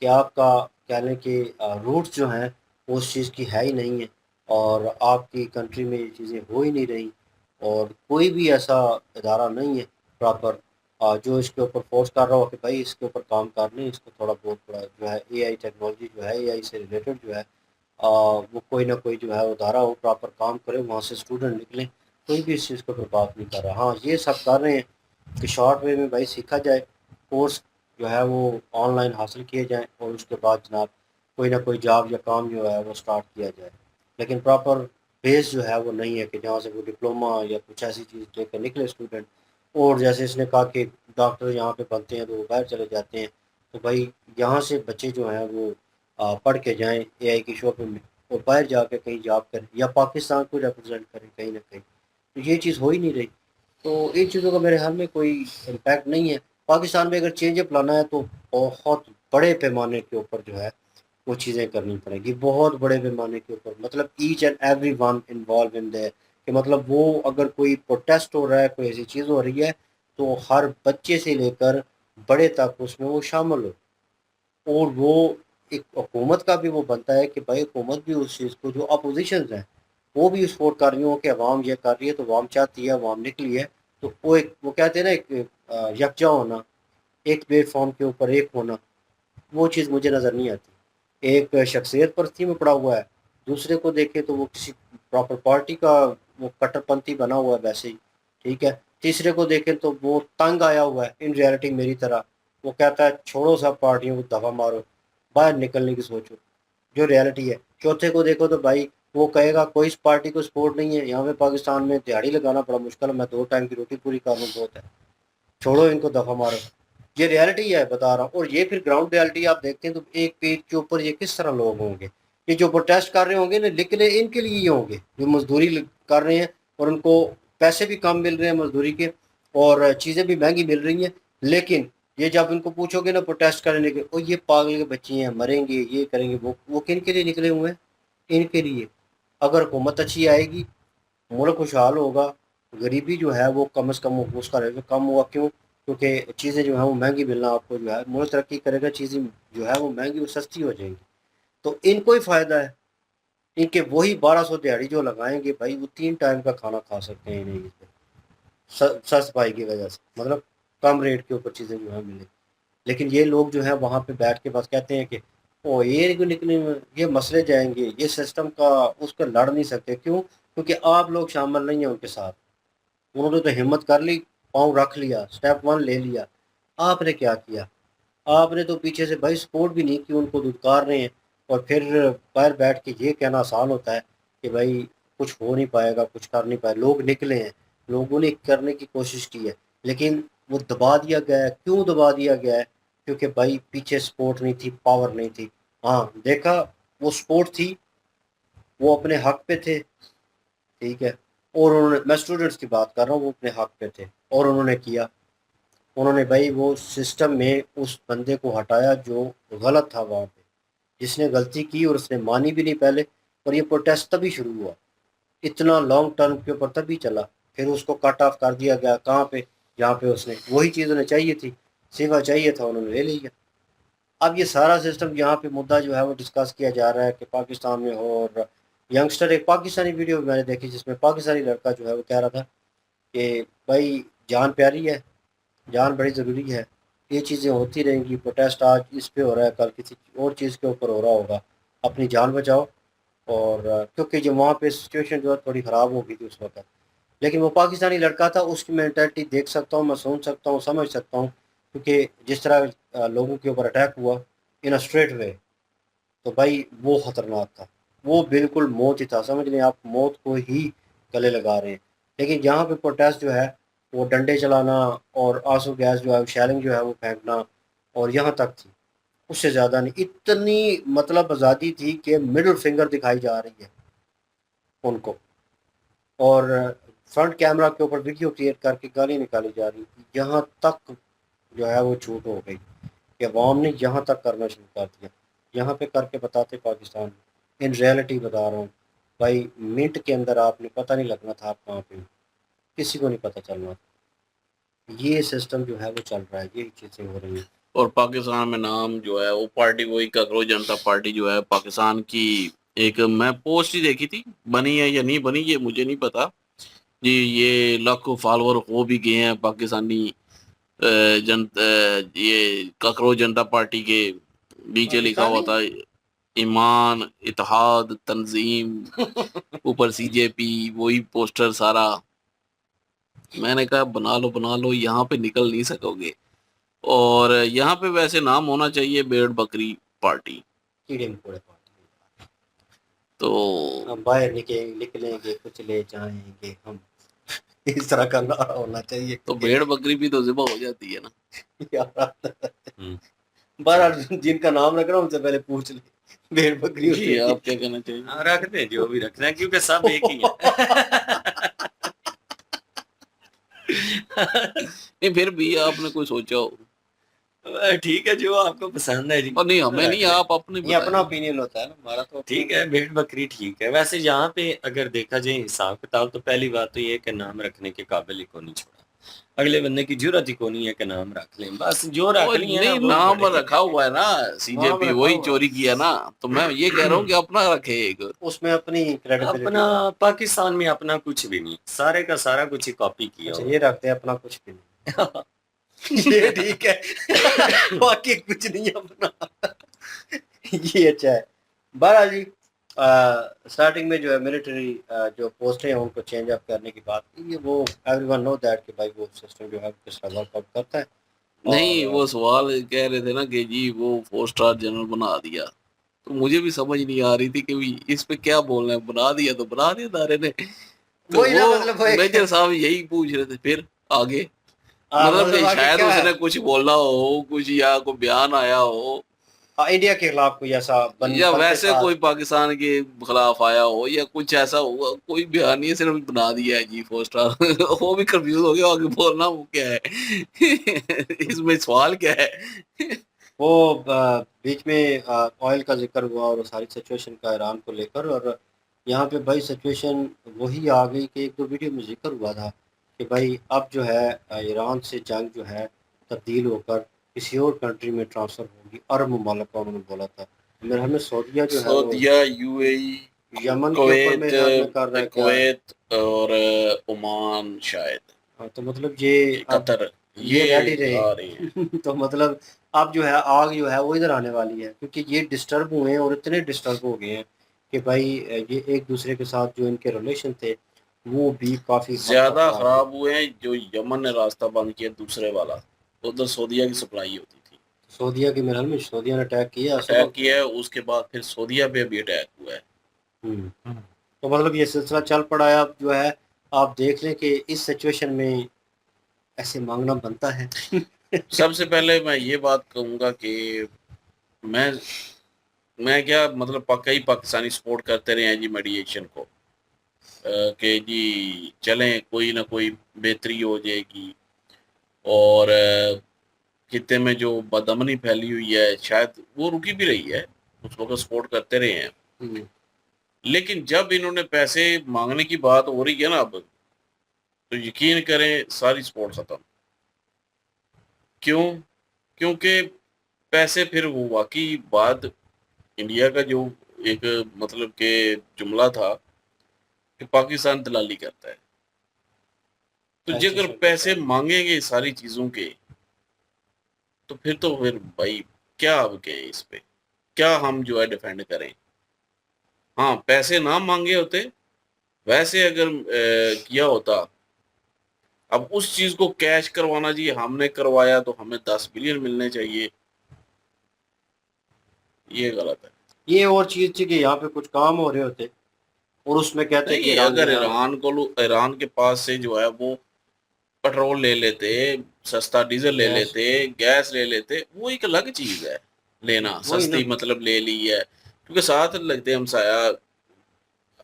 कि आपका कह लें कि रूट्स जो हैं उस चीज़ की है ही नहीं है, और आपकी कंट्री में ये चीज़ें हो ही नहीं रही, और कोई भी ऐसा इदारा नहीं है प्रॉपर जो इसके ऊपर फोर्स कर रहा हो कि भाई इसके ऊपर काम कर लें, इसको थोड़ा बहुत बड़ा जो है एआई टेक्नोलॉजी जो है एआई से रिलेटेड जो है वो कोई ना कोई जो है इदारा हो, प्रॉपर काम करे, वहाँ से स्टूडेंट निकलें। कोई भी इस चीज़ को ऊपर बात नहीं कर रहा। हाँ ये सब कर रहे हैं कि शॉर्ट वे में भाई सीखा जाए, कोर्स जो है वो ऑनलाइन हासिल किए जाएँ और उसके बाद जनाब कोई ना कोई जॉब या काम जो है वो स्टार्ट किया जाए। लेकिन प्रॉपर बेस जो है वो नहीं है कि जहाँ से वो डिप्लोमा या कुछ ऐसी चीज़ लेकर निकले स्टूडेंट। और जैसे इसने कहा कि डॉक्टर यहाँ पे बनते हैं तो वो बाहर चले जाते हैं, तो भाई यहाँ से बच्चे जो हैं वो पढ़ के जाएँ एआई की शोबे में और बाहर जाके कहीं जॉब करें या पाकिस्तान को रिप्रेजेंट करें कहीं ना कहीं। तो ये चीज़ हो ही नहीं रही। तो इन चीज़ों का मेरे ख्याल में कोई इम्पैक्ट नहीं है। पाकिस्तान में अगर चेंज अप लाना है तो बहुत बड़े पैमाने के ऊपर जो है वो चीज़ें करनी पड़ेगी बहुत बड़े पैमाने के ऊपर, मतलब each and every one involve in their, कि मतलब वो अगर कोई प्रोटेस्ट हो रहा है, कोई ऐसी चीज़ हो रही है, तो हर बच्चे से लेकर बड़े तक उसमें वो शामिल हो। और वो एक हुकूमत का भी वो बनता है कि भाई हुकूमत भी उस चीज़ को, जो अपोजिशन है वो भी सपोर्ट कर रही हो कि अवाम ये कर रही है तो अवाम चाहती है, अवाम निकली है, तो वो एक वो कहते हैं ना एक यकजा होना, एक प्लेटफॉर्म के ऊपर एक होना, वो चीज़ मुझे नज़र नहीं आती। एक शख्सियत परस्ती में पड़ा हुआ है, दूसरे को देखे तो वो किसी प्रॉपर पार्टी का वो कट्टरपंथी बना हुआ है वैसे ही, ठीक है। तीसरे को देखें तो वो तंग आया हुआ है इन रियलिटी मेरी तरह, वो कहता है छोड़ो सब पार्टियों को दफा मारो, बाहर निकलने की सोचो, जो रियलिटी है। चौथे को देखो तो भाई वो कहेगा कोई इस पार्टी को सपोर्ट नहीं है, यहाँ पे पाकिस्तान में दिहाड़ी लगाना बड़ा मुश्किल है, मैं 2 टाइम की रोटी पूरी कर लूँ बहुत है, छोड़ो इनको दफा मारो। ये रियलिटी है बता रहा हूँ। और ये फिर ग्राउंड रियलिटी आप देखते हैं तो एक पेज के ऊपर ये किस तरह लोग होंगे, ये जो प्रोटेस्ट कर रहे होंगे ना, लिखने इनके लिए ही होंगे जो मजदूरी कर रहे हैं और उनको पैसे भी कम मिल रहे हैं मजदूरी के और चीज़ें भी महंगी मिल रही हैं। लेकिन ये जब इनको पूछोगे ना प्रोटेस्ट करने के, ओ ये पागल के बच्चे हैं, मरेंगे, ये करेंगे, वो किन के लिए निकले हुए हैं? इनके लिए। अगर हुकूमत अच्छी आएगी, मुल्क खुशहाल होगा, गरीबी जो है वो कम से कम उसका रेट कम हुआ। क्यों? क्योंकि चीज़ें जो है वो महंगी मिलना आपको जो है, मुल्क तरक्की करेगा, चीज़ें जो है वो महंगी और सस्ती हो जाएंगी, तो इनको ही फ़ायदा है। इनके वही 1200 दिहाड़ी जो लगाएंगे भाई, वो 3 टाइम का खाना खा सकते हैं इन्हें सस्ती की वजह से, मतलब कम रेट के ऊपर चीज़ें जो है मिले। लेकिन ये लोग जो है वहाँ पे बैठ के बस कहते हैं कि ओ ये क्यों निकले, ये मसले जाएंगे, ये सिस्टम का उस पर लड़ नहीं सकते। क्यों? क्योंकि आप लोग शामिल नहीं हैं उनके साथ। उन्होंने तो हिम्मत कर ली, पाँव रख लिया, स्टेप 1 ले लिया। आपने क्या किया? आपने तो पीछे से भाई सपोर्ट भी नहीं की, उनको दुदकार रहे हैं। और फिर बाहर बैठ के ये कहना आसान होता है कि भाई कुछ हो नहीं पाएगा, कुछ कर नहीं पाए। लोग निकले हैं, लोगों ने करने की कोशिश की है, लेकिन वो दबा दिया गया है। क्यों दबा दिया गया है? क्योंकि भाई पीछे सपोर्ट नहीं थी, पावर नहीं थी। हाँ देखा, वो सपोर्ट थी, वो अपने हक पे थे, ठीक है। और उन्होंने, मैं स्टूडेंट्स की बात कर रहा हूँ, वो अपने हक पे थे और उन्होंने किया। उन्होंने भाई वो सिस्टम में उस बंदे को हटाया जो गलत था वहाँ पे, जिसने गलती की और उसने मानी भी नहीं पहले। और ये प्रोटेस्ट तभी शुरू हुआ, इतना लॉन्ग टर्म के ऊपर तभी चला। फिर उसको कट ऑफ कर दिया गया कहाँ पे? जहाँ पे उसने वही चीज़ उन्हें चाहिए थी, सिवा चाहिए था, उन्होंने ले लिया। अब ये सारा सिस्टम यहाँ पे मुद्दा जो है वो डिस्कस किया जा रहा है कि पाकिस्तान में हो। और यंगस्टर, एक पाकिस्तानी वीडियो मैंने देखी जिसमें पाकिस्तानी लड़का जो है वो कह रहा था कि भाई जान प्यारी है, जान बड़ी ज़रूरी है, ये चीज़ें होती रहेंगी, प्रोटेस्ट आज इस पे हो रहा है, कल किसी और चीज़ के ऊपर हो रहा होगा, अपनी जान बचाओ। और क्योंकि जो वहाँ पे सिचुएशन जो है थोड़ी ख़राब हो गई थी उस वक्त। लेकिन वो पाकिस्तानी लड़का था, उसकी मैंटेलिटी देख सकता हूँ मैं, सुन सकता हूँ, समझ सकता हूँ। क्योंकि जिस तरह लोगों के ऊपर अटैक हुआ इन अ स्ट्रेट वे, तो भाई वो ख़तरनाक था, वो बिल्कुल मौत ही था, समझ लें आप, मौत को ही गले लगा रहे हैं। लेकिन यहाँ पे प्रोटेस्ट जो है वो डंडे चलाना और आंसू गैस जो है, शेलिंग जो है वो फेंकना, और यहाँ तक थी, उससे ज़्यादा नहीं। इतनी मतलब आज़ादी थी कि मिडिल फिंगर दिखाई जा रही है उनको, और फ्रंट कैमरा के ऊपर वीडियो क्रिएट करके गाली निकाली जा रही थी। यहाँ तक जो है वो छूट हो गई कि अवाम ने यहाँ तक करना शुरू कर दिया। यहाँ पे करके बताते पाकिस्तान में, इन रियलिटी बता रहा हूँ भाई, मिनट के अंदर आपने पता नहीं लगना था आप कहाँ पे हो, किसी को नहीं पता चलना था। ये सिस्टम जो है वो चल रहा है, यही चीज़ें हो रही हैं। और पाकिस्तान में नाम जो है वो पार्टी वही कांग्रेस जनता पार्टी जो है पाकिस्तान की, एक मैं पोस्ट ही देखी थी, बनी है या नहीं बनी ये मुझे नहीं पता जी। ये लाखों फॉलोअर हो भी गए हैं पाकिस्तानी ये कांग्रेस जनता पार्टी के नीचे लिखा हुआ था ईमान इत्तेहाद तंजीम, ऊपर सीजेपी, वही पोस्टर सारा। मैंने कहा बना लो, यहाँ पे निकल नहीं सकोगे। और यहाँ पे वैसे नाम होना चाहिए भेड़ बकरी पार्टी। कीड़े मकोड़े पार्टी, तो हम बाहर निकलेंगे कुछ ले जाएंगे हम, इस तरह का नारा होना चाहिए। तो भेड़ बकरी भी तो ज़िबा हो जाती है ना यार बहरहाल जिनका नाम रख रहा हूँ उनसे पहले पूछ ले, भेड़ बकरी जी, होती है। आप क्या कहना चाहिए? हाँ, रखते हैं जो भी रखना है, क्योंकि सब एक ही है। नहीं फिर भी आपने कोई सोचा हो? ठीक है, जो आपको पसंद है जी। और नहीं हमें नहीं, आप अपनी ये अपना ओपिनियन होता है ना, हमारा तो ठीक है, भेड़ बकरी ठीक है। वैसे यहाँ पे अगर देखा जाए हिसाब किताब, तो पहली बात तो ये है कि नाम रखने के काबिल ही को नहीं छोड़ा, अगले बंदे की जरूरत ही को नहीं है कि नाम रख लें, बस जो रख और लिए ना नहीं वो नाम बड़े। रखा हुआ है ना, सीजेपी रखा वही हुआ है। चोरी किया ना, तो मैं ये कह रहा हूँ कि अपना रखे एक। उसमें अपनी क्रेडिबिलिटी। अपना पाकिस्तान में अपना कुछ भी नहीं, सारे का सारा कुछ ही कॉपी किया अच्छा हुआ ये रखते हैं अपना कुछ भी नहीं। ये ठीक है। बाकी कुछ नहीं अपना। ये अच्छा है। बहरहाल जी स्टार्टिंग में जो है मिलिट्री जो पोस्टें हैं उनको चेंज अप करने की बात की, ये वो एवरीवन नो दैट कि भाई वो सिस्टम जो है किस तरह वर्कआउट करता है। नहीं और वो सवाल कह रहे थे ना कि जी वो 4 स्टार जनरल बना दिया, तो मुझे भी समझ नहीं आ रही थी कि भी इस पे क्या बोलना है, बना दिया तो बना दिया तारे ने, तो वही ना, वो मतलब वो एक- मेजर साहब यही पूछ रहे थे फिर आगे, मतलब मतलब कि आगे शायद क्या है? उसने कुछ बोला हो, कुछ या कोई बयान आया हो, इंडिया के खिलाफ कोई ऐसा या बनते वैसे साथ- कोई पाकिस्तान के खिलाफ आया हो, या कुछ ऐसा हुआ, कोई बयान नहीं है, सिर्फ बना दिया है जी 4 स्टार। वो भी कंफ्यूज हो गया आगे बोलना वो क्या है। इसमें सवाल क्या है। वो बीच में ऑयल का जिक्र हुआ और सारी सिचुएशन का ईरान को लेकर, और यहाँ पे भाई सिचुएशन वही आ गई कि एक दो वीडियो में जिक्र हुआ था कि भाई अब जो है ईरान से जंग जो है तब्दील होकर किसी और कंट्री में ट्रांसफ़र होगी, अरब ममालिक का उन्होंने बोला था। मेरे ख्याल में सऊदीया जो है वो सऊदीया, यूएई, यमन के ऊपर मेरे ख्याल में कर रहा है क्या? कुवैत और ओमान शायद, हाँ, तो मतलब ये अब कतर, ये रेडी रहे। आ रही है। तो मतलब अब जो है आग जो है वो इधर आने वाली है, क्योंकि ये डिस्टर्ब हुए हैं और इतने डिस्टर्ब हो गए हैं कि भाई ये एक दूसरे के साथ जो इनके रिलेशन थे वो भी काफ़ी ज्यादा खराब हुए हैं। जो यमन ने रास्ता बंद किया दूसरे वाला, उधर सऊदीया की सप्लाई होती थी, सऊदीया के मेरे ख्याल में सऊदीया ने अटैक किया अटैक किया है, उसके बाद फिर सऊदीया पे भी अटैक हुआ है। तो मतलब ये सिलसिला चल पड़ा है। अब जो है आप देख लें कि इस सिचुएशन में ऐसे मांगना बनता है। सबसे पहले मैं ये बात कहूंगा कि मैं क्या मतलब कई पाकिस्तानी सपोर्ट करते रहे हैं जी मीडिएशन को, कि जी चलें कोई ना कोई बेहतरी हो जाएगी, और खित्ते में जो बदअमनी फैली हुई है शायद वो रुकी भी रही है, उसको तो सपोर्ट करते रहे हैं। लेकिन जब इन्होंने पैसे मांगने की बात हो रही है ना अब, तो यकीन करें सारी सपोर्ट खत्म। क्यों? क्योंकि पैसे फिर वो वाकई बात इंडिया का जो एक मतलब के जुमला था कि पाकिस्तान दलाली करता है, तो जी अगर पैसे मांगेंगे सारी चीजों के, तो फिर भाई क्या अब के इस पे क्या हम जो है डिफेंड करें। हाँ पैसे ना मांगे होते, वैसे अगर किया होता, अब उस चीज को कैश करवाना जी हमने करवाया तो हमें 10 बिलियन मिलने चाहिए, ये गलत है। ये और चीज थी कि यहाँ पे कुछ काम हो रहे होते और उसमें कहते नहीं, अगर ईरान के पास से जो है वो पेट्रोल ले लेते, सस्ता डीजल ले लेते, गैस ले लेते, वो एक अलग चीज है लेना, सस्ती मतलब ले ली है क्योंकि साथ लगते हमसाया,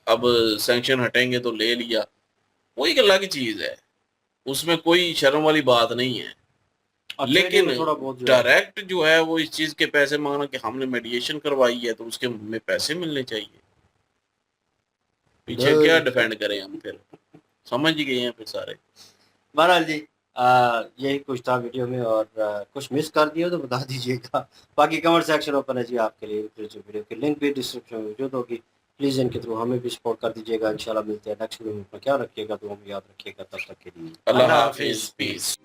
अब सैंक्शन हटेंगे तो ले लिया, वो एक अलग चीज है, उसमें कोई शर्म वाली बात नहीं है। लेकिन डायरेक्ट जो है वो इस चीज के पैसे मांगना कि हमने मेडिएशन करवाई है तो उसके हमें पैसे मिलने चाहिए, पीछे क्या डिफेंड करें हम, फिर समझ ही गए हैं फिर सारे। बहरहाल जी यही कुछ था वीडियो में, और कुछ मिस कर दिया तो बता दीजिएगा। बाकी कमेंट सेक्शन ओपन है जी आपके लिए, वीडियो की लिंक भी डिस्क्रिप्शन में मौजूद होगी, प्लीज़ इनके थ्रू हमें भी सपोर्ट कर दीजिएगा। इंशाल्लाह मिलते हैं नेक्स्ट वीडियो में, क्या रखिएगा तो हमें याद रखिएगा, तब तक के लिए अल्लाह हाफिज, पीस।